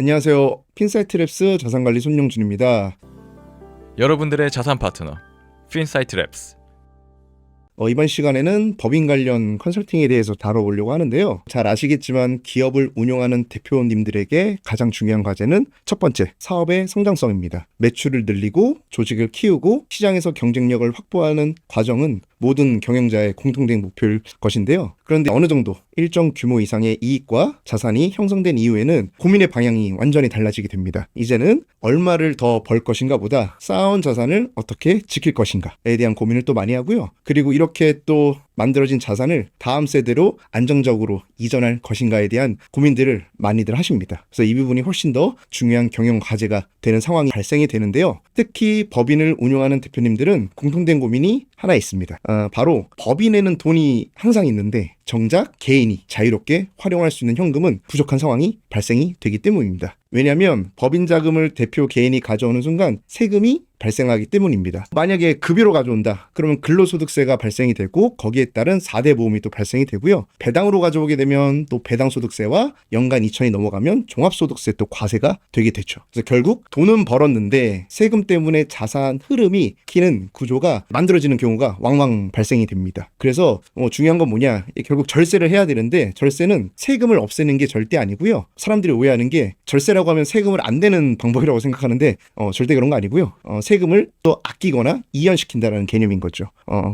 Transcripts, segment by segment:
안녕하세요. 핀사이트랩스 자산관리 손용준입니다. 여러분들의 자산 파트너 핀사이트랩스. 이번 시간에는 법인 관련 컨설팅에 대해서 다뤄보려고 하는데요. 잘 아시겠지만 기업을 운영하는 대표님들에게 가장 중요한 과제는 첫 번째, 사업의 성장성입니다. 매출을 늘리고 조직을 키우고 시장에서 경쟁력을 확보하는 과정은 모든 경영자의 공통된 목표일 것인데요. 그런데 어느 정도 일정 규모 이상의 이익과 자산이 형성된 이후에는 고민의 방향이 완전히 달라지게 됩니다. 이제는 얼마를 더 벌 것인가 보다 쌓아온 자산을 어떻게 지킬 것인가에 대한 고민을 또 많이 하고요. 그리고 이렇게 또 만들어진 자산을 다음 세대로 안정적으로 이전할 것인가에 대한 고민들을 많이들 하십니다. 그래서 이 부분이 훨씬 더 중요한 경영 과제가 되는 상황이 발생이 되는데요. 특히 법인을 운영하는 대표님들은 공통된 고민이 하나 있습니다. 바로 법인에는 돈이 항상 있는데 정작 개인이 자유롭게 활용할 수 있는 현금은 부족한 상황이 발생이 되기 때문입니다. 왜냐하면 법인 자금을 대표 개인이 가져오는 순간 세금이 발생하기 때문입니다. 만약에 급여로 가져온다. 그러면 근로소득세가 발생이 되고 거기에 따른 4대 보험이 또 발생이 되고요. 배당으로 가져오게 되면 또 배당소득세와 연간 2천이 넘어가면 종합소득세 또 과세가 되게 되죠. 그래서 결국 돈은 벌었는데 세금 때문에 자산 흐름이 키는 구조가 만들어지는 경우가 왕왕 발생이 됩니다. 그래서 중요한 건 뭐냐? 결국 절세를 해야 되는데 절세는 세금을 없애는 게 절대 아니고요. 사람들이 오해하는 게 절세라고 하면 세금을 안 내는 방법이라고 생각하는데 절대 그런 거 아니고요. 세금을 또 아끼거나 이연시킨다는 개념인 거죠.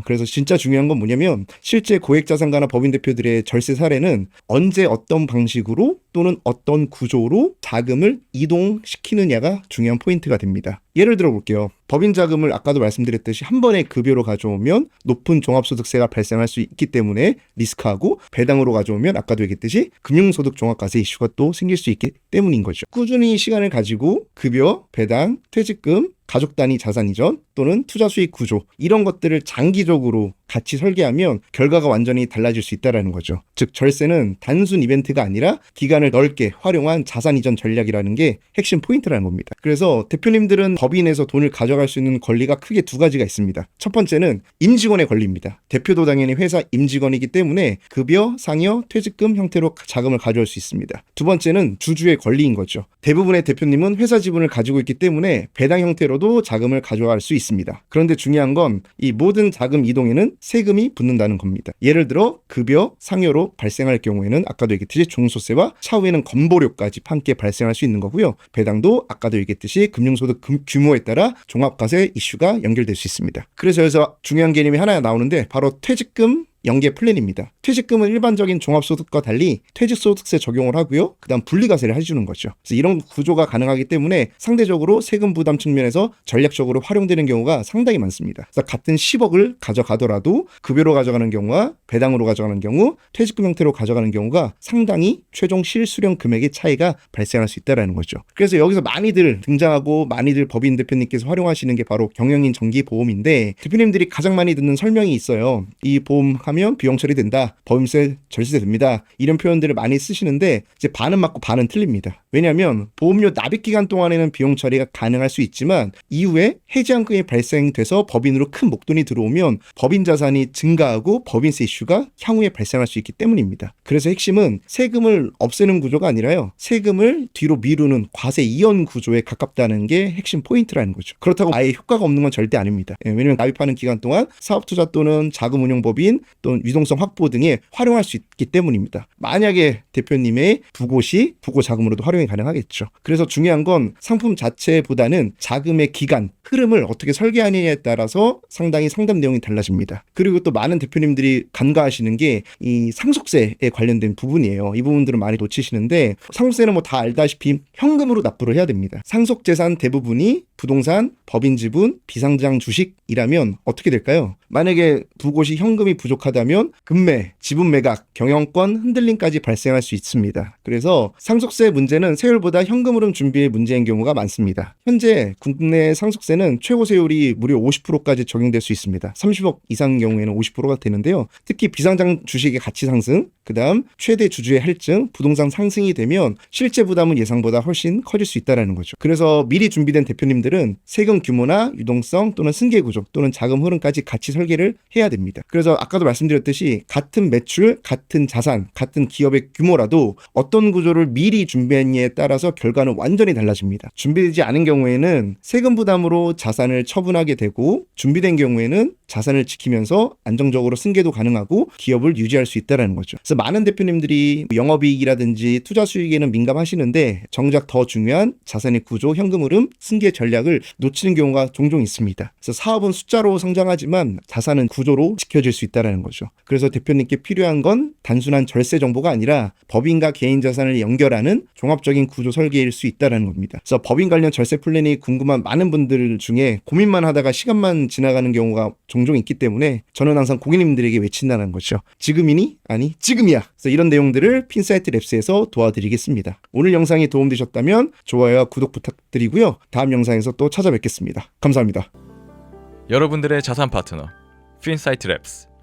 그래서 진짜 중요한 건 뭐냐면 실제 고액자산가나 법인 대표들의 절세 사례는 언제 어떤 방식으로 또는 어떤 구조로 자금을 이동시키느냐가 중요한 포인트가 됩니다. 예를 들어 볼게요. 법인 자금을 아까도 말씀드렸듯이 한 번에 급여로 가져오면 높은 종합소득세가 발생할 수 있기 때문에 리스크하고 배당으로 가져오면 아까도 얘기했듯이 금융소득 종합과세 이슈가 또 생길 수 있기 때문인 거죠. 꾸준히 시간을 가지고 급여, 배당, 퇴직금, 가족 단위 자산 이전 또는 투자 수익 구조 이런 것들을 장기적으로 같이 설계하면 결과가 완전히 달라질 수 있다는 거죠. 즉 절세는 단순 이벤트가 아니라 기간을 넓게 활용한 자산 이전 전략이라는 게 핵심 포인트라는 겁니다. 그래서 대표님들은 법인에서 돈을 가져갈 수 있는 권리가 크게 두 가지가 있습니다. 첫 번째는 임직원의 권리입니다. 대표도 당연히 회사 임직원이기 때문에 급여, 상여, 퇴직금 형태로 자금을 가져올 수 있습니다. 두 번째는 주주의 권리인 거죠. 대부분의 대표님은 회사 지분을 가지고 있기 때문에 배당 형태로도 자금을 가져갈 수 있습니다. 그런데 중요한 건 이 모든 자금 이동에는 세금이 붙는다는 겁니다. 예를 들어 급여, 상여로 발생할 경우에는 아까도 얘기했듯이 종소세와 차후에는 건보료까지 함께 발생할 수 있는 거고요. 배당도 아까도 얘기했듯이 금융소득 규모에 따라 종합과세 이슈가 연결될 수 있습니다. 그래서 여기서 중요한 개념이 하나 나오는데 바로 퇴직금 연계 플랜입니다. 퇴직금은 일반적인 종합소득과 달리 퇴직소득세 적용을 하고요. 그 다음 분리과세를 해주는 거죠. 그래서 이런 구조가 가능하기 때문에 상대적으로 세금 부담 측면에서 전략적으로 활용되는 경우가 상당히 많습니다. 그래서 같은 10억을 가져가더라도 급여로 가져가는 경우와 배당으로 가져가는 경우, 퇴직금 형태로 가져가는 경우가 상당히 최종 실수령 금액의 차이가 발생할 수 있다는 거죠. 그래서 여기서 많이들 등장하고 많이들 법인 대표님께서 활용하시는 게 바로 경영인 정기보험인데 대표님들이 가장 많이 듣는 설명이 있어요. 이 보험 하면 비용 처리된다. 법인세 절세됩니다. 이런 표현들을 많이 쓰시는데 이제 반은 맞고 반은 틀립니다. 왜냐하면 보험료 납입 기간 동안에는 비용 처리가 가능할 수 있지만 이후에 해지한금이 발생돼서 법인으로 큰 목돈이 들어오면 법인 자산이 증가하고 법인세 이슈가 향후에 발생할 수 있기 때문입니다. 그래서 핵심은 세금을 없애는 구조가 아니라요. 세금을 뒤로 미루는 과세 이연 구조에 가깝다는 게 핵심 포인트라는 거죠. 그렇다고 아예 효과가 없는 건 절대 아닙니다. 왜냐하면 납입하는 기간 동안 사업투자 또는 자금운용법인 또는 유동성 확보 등에 활용할 수 있기 때문입니다. 만약에 대표님의 부고시, 부고 자금으로도 활용이 가능하겠죠. 그래서 중요한 건 상품 자체보다는 자금의 기간, 흐름을 어떻게 설계하느냐에 따라서 상당히 상담 내용이 달라집니다. 그리고 또 많은 대표님들이 간과하시는 게 이 상속세에 관련된 부분이에요. 이 부분들은 많이 놓치시는데 상속세는 뭐 다 알다시피 현금으로 납부를 해야 됩니다. 상속재산 대부분이 부동산, 법인 지분, 비상장 주식이라면 어떻게 될까요? 만약에 부고시 현금이 부족하다면 금매, 지분 매각, 경영권 흔들림까지 발생할 수 있습니다. 그래서 상속세 문제는 세율보다 현금 흐름 준비의 문제인 경우가 많습니다. 현재 국내 상속세는 최고 세율이 무려 50%까지 적용될 수 있습니다. 30억 이상 경우에는 50%가 되는데요. 특히 비상장 주식의 가치 상승, 그 다음 최대 주주의 할증, 부동산 상승이 되면 실제 부담은 예상보다 훨씬 커질 수 있다는 거죠. 그래서 미리 준비된 대표님들 대표님들은 세금 규모나 유동성 또는 승계 구조 또는 자금 흐름까지 같이 설계를 해야 됩니다. 그래서 아까도 말씀드렸듯이 같은 매출, 같은 자산, 같은 기업의 규모라도 어떤 구조를 미리 준비했냐에 따라서 결과는 완전히 달라집니다. 준비되지 않은 경우에는 세금 부담으로 자산을 처분하게 되고 준비된 경우에는 자산을 지키면서 안정적으로 승계도 가능하고 기업을 유지할 수 있다는 거죠. 그래서 많은 대표님들이 영업이익이라든지 투자 수익에는 민감하시는데 정작 더 중요한 자산의 구조, 현금 흐름, 승계 전략을 놓치는 경우가 종종 있습니다. 그래서 사업은 숫자로 성장하지만 자산은 구조로 지켜질 수 있다는 거죠. 그래서 대표님께 필요한 건 단순한 절세 정보가 아니라 법인과 개인 자산을 연결하는 종합적인 구조 설계일 수 있다는 겁니다. 그래서 법인 관련 절세 플랜이 궁금한 많은 분들 중에 고민만 하다가 시간만 지나가는 경우가 종종 있기 때문에 저는 항상 고객님들에게 외친다는 거죠. 지금이니? 아니, 지금이야. 그래서 이런 내용들을 핀사이트 랩스에서 도와드리겠습니다. 오늘 영상이 도움되셨다면 좋아요와 구독 부탁드리고요. 다음 영상에서 또 찾아뵙겠습니다. 감사합니다. 여러분들의 자산 파트너 핀사이트 랩스